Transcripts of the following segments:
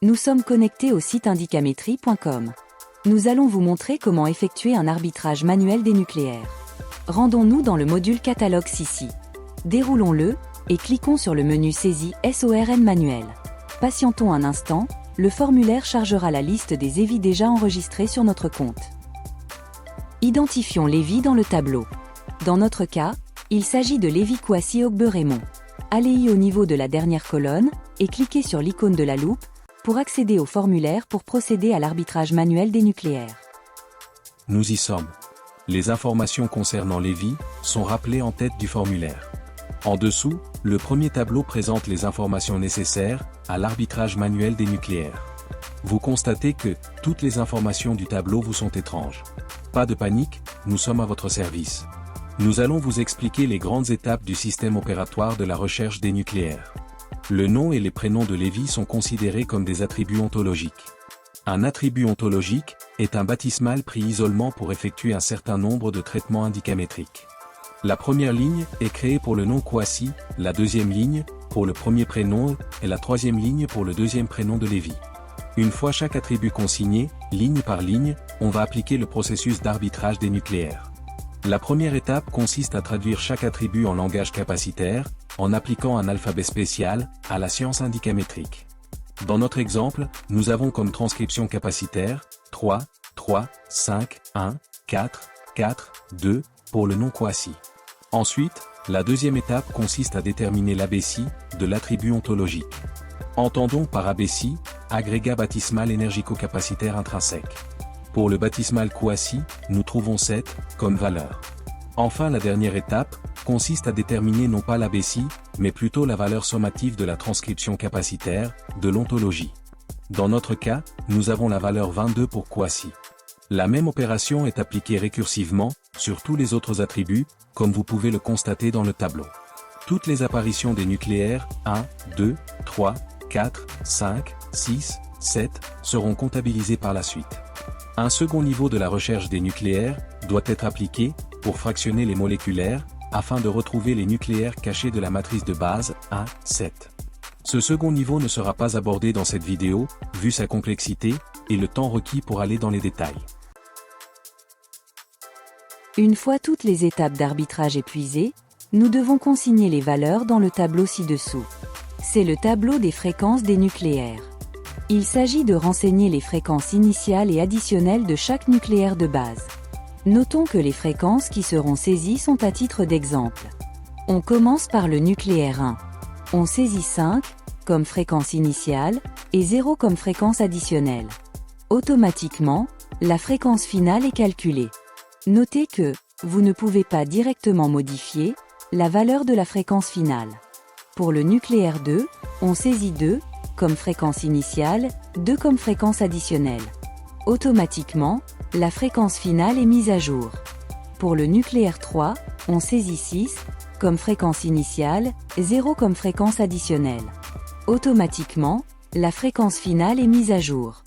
Nous sommes connectés au site indicamétrie.com. Nous allons vous montrer comment effectuer un arbitrage manuel des nucléaires. Rendons-nous dans le module catalogue SICI. Déroulons-le, et cliquons sur le menu saisie SORN manuel. Patientons un instant, le formulaire chargera la liste des EVI déjà enregistrés sur notre compte. Identifions l'EVI dans le tableau. Dans notre cas, il s'agit de l'EVI Kouassi Ogbe-Raymond. Allez-y au niveau de la dernière colonne, et cliquez sur l'icône de la loupe, pour accéder au formulaire pour procéder à l'arbitrage manuel des nucléaires. Nous y sommes. Les informations concernant l'EVI sont rappelées en tête du formulaire. En dessous, le premier tableau présente les informations nécessaires à l'arbitrage manuel des nucléaires. Vous constatez que toutes les informations du tableau vous sont étranges. Pas de panique, nous sommes à votre service. Nous allons vous expliquer les grandes étapes du système opératoire de la recherche des nucléaires. Le nom et les prénoms de l'EVI sont considérés comme des attributs ontologiques. Un attribut ontologique est un baptismal pris isolement pour effectuer un certain nombre de traitements indicamétriques. La première ligne est créée pour le nom Kouassi, la deuxième ligne pour le premier prénom et la troisième ligne pour le deuxième prénom de l'EVI. Une fois chaque attribut consigné, ligne par ligne, on va appliquer le processus d'arbitrage des nucléaires. La première étape consiste à traduire chaque attribut en langage capacitaire, en appliquant un alphabet spécial à la science indicamétrique. Dans notre exemple, nous avons comme transcription capacitaire 3, 3, 5, 1, 4, 4, 2 pour le nom Kouassi. Ensuite, la deuxième étape consiste à déterminer l'abécie de l'attribut ontologique. Entendons par abécie, agrégat baptismal énergico-capacitaire intrinsèque. Pour le baptismal Kouassi, nous trouvons 7 comme valeur. Enfin, la dernière étape consiste à déterminer non pas l'abécie, mais plutôt la valeur sommative de la transcription capacitaire de l'ontologie. Dans notre cas, nous avons la valeur 22 pour Kouassi. La même opération est appliquée récursivement sur tous les autres attributs, comme vous pouvez le constater dans le tableau. Toutes les apparitions des nucléaires 1, 2, 3, 4, 5, 6, 7 seront comptabilisées par la suite. Un second niveau de la recherche des nucléaires doit être appliqué pour fractionner les moléculaires afin de retrouver les nucléaires cachés de la matrice de base 1, 7. Ce second niveau ne sera pas abordé dans cette vidéo, vu sa complexité et le temps requis pour aller dans les détails. Une fois toutes les étapes d'arbitrage épuisées, nous devons consigner les valeurs dans le tableau ci-dessous. C'est le tableau des fréquences des nucléaires. Il s'agit de renseigner les fréquences initiales et additionnelles de chaque nucléaire de base. Notons que les fréquences qui seront saisies sont à titre d'exemple. On commence par le nucléaire 1. On saisit 5 comme fréquence initiale et 0 comme fréquence additionnelle. Automatiquement, la fréquence finale est calculée. Notez que vous ne pouvez pas directement modifier la valeur de la fréquence finale. Pour le nucléaire 2, on saisit 2 comme fréquence initiale, 2 comme fréquence additionnelle. Automatiquement, la fréquence finale est mise à jour. Pour le nucléaire 3, on saisit 6 comme fréquence initiale, 0 comme fréquence additionnelle. Automatiquement, la fréquence finale est mise à jour.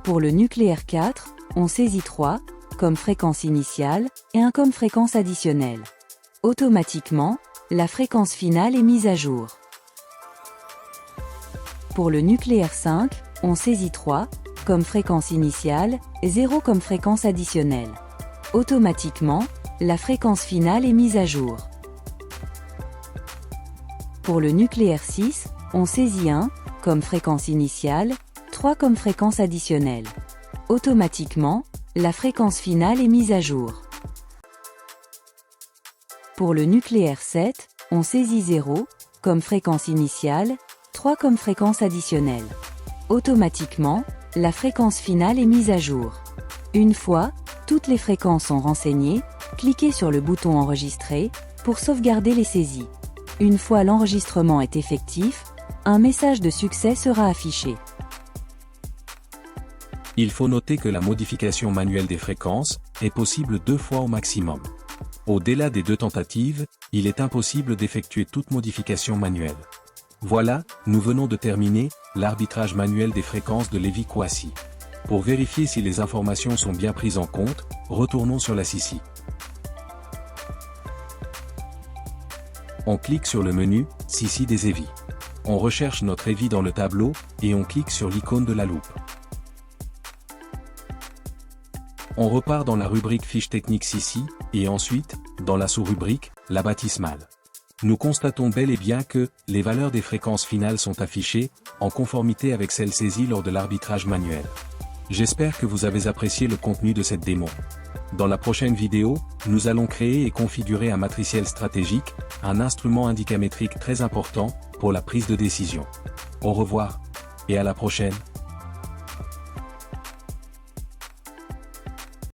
Pour le nucléaire 4, on saisit 3 comme fréquence initiale et 1 comme fréquence additionnelle. Automatiquement, la fréquence finale est mise à jour. Pour le nucléaire 5, on saisit 3 comme fréquence initiale, 0 comme fréquence additionnelle. Automatiquement, la fréquence finale est mise à jour. Pour le nucléaire 6, on saisit 1 comme fréquence initiale, 3 comme fréquence additionnelle. Automatiquement, la fréquence finale est mise à jour. Pour le nucléaire 7, on saisit 0 comme fréquence initiale, 3 comme fréquence additionnelle. Automatiquement, la fréquence finale est mise à jour. Une fois toutes les fréquences sont renseignées, cliquez sur le bouton Enregistrer pour sauvegarder les saisies. Une fois l'enregistrement est effectif, un message de succès sera affiché. Il faut noter que la modification manuelle des fréquences est possible 2 fois au maximum. Au-delà des 2 tentatives, il est impossible d'effectuer toute modification manuelle. Voilà, nous venons de terminer l'arbitrage manuel des fréquences de l'EVI Kouassi. Pour vérifier si les informations sont bien prises en compte, retournons sur la SICI. On clique sur le menu « SICI des EVI ». On recherche notre EVI dans le tableau, et on clique sur l'icône de la loupe. On repart dans la rubrique Fiches techniques ici, et ensuite, dans la sous-rubrique, la baptismale. Nous constatons bel et bien que, les valeurs des fréquences finales sont affichées, en conformité avec celles saisies lors de l'arbitrage manuel. J'espère que vous avez apprécié le contenu de cette démo. Dans la prochaine vidéo, nous allons créer et configurer un matriciel stratégique, un instrument indicamétrique très important, pour la prise de décision. Au revoir, et à la prochaine.